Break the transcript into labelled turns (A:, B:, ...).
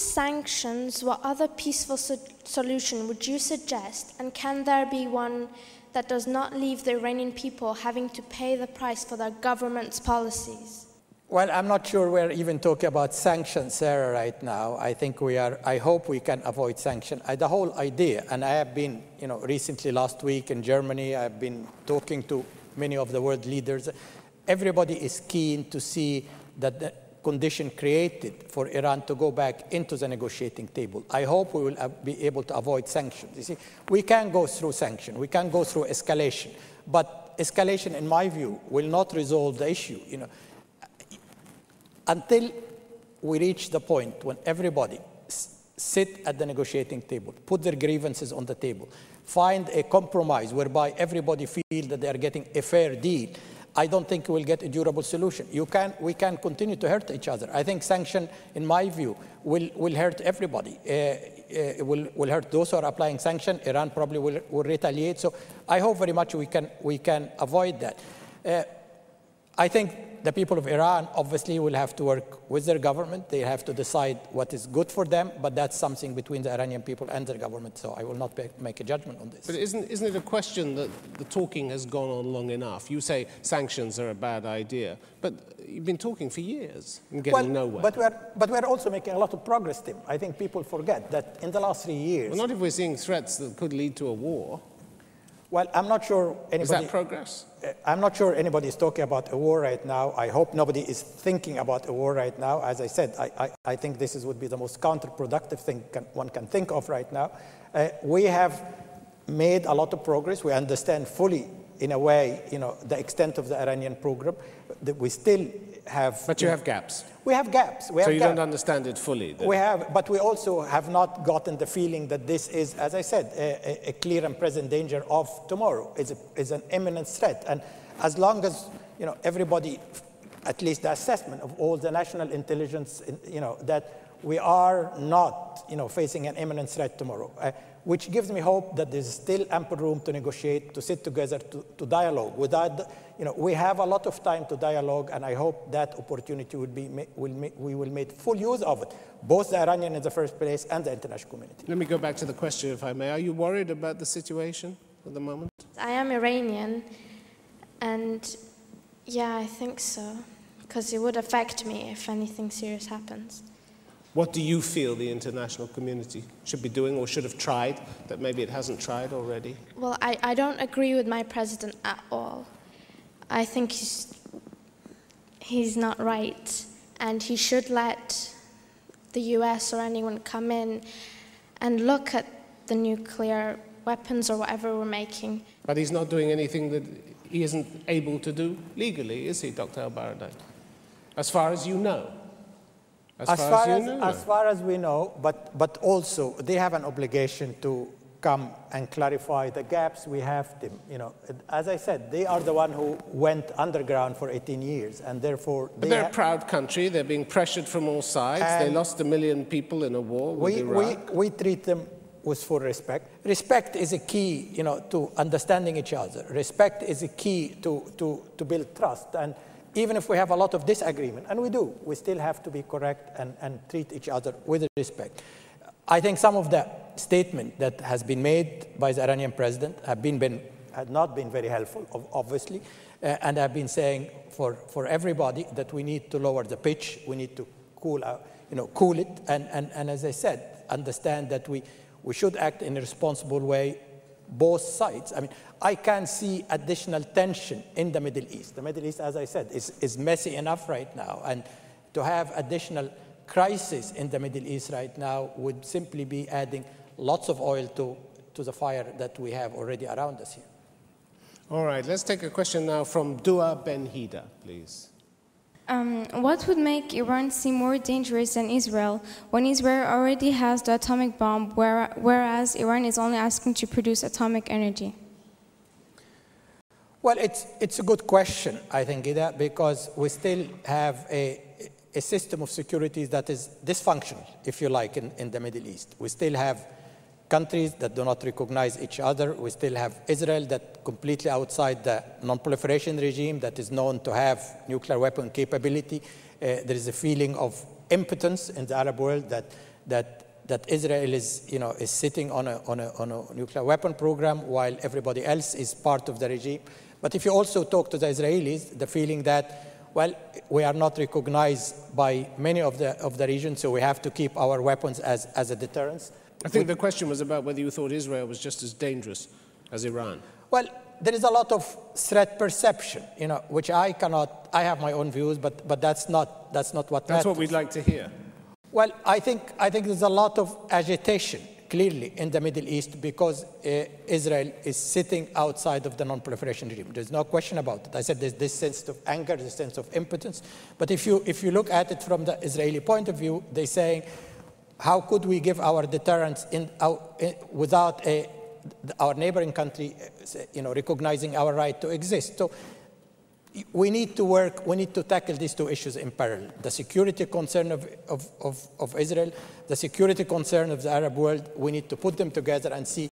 A: from sanctions, what other peaceful solution would you suggest? And can there be one that does not leave the Iranian people having to pay the price for their government's policies?
B: Well, I'm not sure we're even talking about sanctions, Sarah, right now. I think we are, I hope we can avoid sanctions. The whole idea, and I have been, recently last week in Germany, I've been talking to many of the world leaders. Everybody is keen to see that the condition created for Iran to go back into the negotiating table. I hope we will be able to avoid sanctions. You see, we can go through sanctions, we can go through escalation, but escalation, in my view, will not resolve the issue. Until we reach the point when everybody sit at the negotiating table, put their grievances on the table, find a compromise whereby everybody feels that they are getting a fair deal, I don't think we'll get a durable solution. We can continue to hurt each other. I think sanction, in my view, will hurt everybody. It will hurt those who are applying sanction. Iran probably will retaliate. So I hope very much we can avoid that. I think the people of Iran obviously will have to work with their government. They have to decide what is good for them, but that's something between the Iranian people and their government, so I will not make a judgment on this.
C: But isn't it a question that the talking has gone on long enough? You say sanctions are a bad idea, but you've been talking for years and getting nowhere.
B: But we're also making a lot of progress, Tim. I think people forget that in the last 3 years...
C: Well, not if we're seeing threats that could lead to a war.
B: Well, I'm not sure anybody...
C: Is that progress?
B: I'm not sure anybody is talking about a war right now. I hope nobody is thinking about a war right now. As I said, I think this would be the most counterproductive thing one can think of right now. We have made a lot of progress. We understand fully, in a way, the extent of the Iranian program. That we still have...
C: But you have gaps.
B: We have gaps.
C: So you don't understand it fully? Then.
B: We have, but we also have not gotten the feeling that this is, as I said, a clear and present danger of tomorrow. It's an imminent threat. And as long as, everybody, at least the assessment of all the national intelligence, that we are not, facing an imminent threat tomorrow, which gives me hope that there's still ample room to negotiate, to sit together, to dialogue. Without, we have a lot of time to dialogue, and I hope that opportunity we will make full use of it, both the Iranian in the first place and the international community.
C: Let me go back to the question, if I may. Are you worried about the situation at the moment?
A: I am Iranian, and yeah, I think so, because it would affect me if anything serious happens.
C: What do you feel the international community should be doing or should have tried that maybe it hasn't tried already?
A: Well, I don't agree with my president at all. I think he's not right, and he should let the US or anyone come in and look at the nuclear weapons or whatever we're making.
C: But he's not doing anything that he isn't able to do legally, is he, Dr. ElBaradei? As far as you know.
B: As far as we know, but also they have an obligation to come and clarify the gaps we have, Tim. As I said, they are the one who went underground for 18 years, and therefore...
C: But they're a proud country. They're being pressured from all sides. They lost 1 million people in a war with Iraq.
B: We treat them with full respect. Respect is a key, to understanding each other. Respect is a key to build trust. And even if we have a lot of disagreement, and we do, we still have to be correct and treat each other with respect. I think some of the statement that has been made by the Iranian president had not been very helpful, obviously, and I've been saying for everybody that we need to lower the pitch, we need to cool it, and as I said, understand that we should act in a responsible way, both sides. I mean, I can see additional tension in the Middle East. The Middle East, as I said, is messy enough right now, and to have additional crisis in the Middle East right now would simply be adding lots of oil to the fire that we have already around us here.
C: All right, let's take a question now from Dua Ben-Hida, please.
D: What would make Iran seem more dangerous than Israel when Israel already has the atomic bomb, whereas Iran is only asking to produce atomic energy?
B: Well, it's a good question, I think, Ida, because we still have a system of security that is dysfunctional, if you like, in the Middle East. We still have countries that do not recognize each other. We still have Israel that completely outside the non-proliferation regime that is known to have nuclear weapon capability. There is a feeling of impotence in the Arab world that that Israel is sitting on a nuclear weapon program while everybody else is part of the regime. But if you also talk to the Israelis, the feeling that, well, we are not recognized by many of the region, so we have to keep our weapons as a deterrence.
C: I think the question was about whether you thought Israel was just as dangerous as Iran.
B: Well, there is a lot of threat perception, which I have my own views, but that's not what matters.
C: That's what we'd like to hear.
B: Well, I think there's a lot of agitation, clearly, in the Middle East because Israel is sitting outside of the non-proliferation regime. There's no question about it. I said there's this sense of anger, this sense of impotence. But if you look at it from the Israeli point of view, they're saying, how could we give our deterrence without our neighboring country, recognizing our right to exist? So we need to tackle these two issues in parallel. The security concern of Israel, the security concern of the Arab world, we need to put them together and see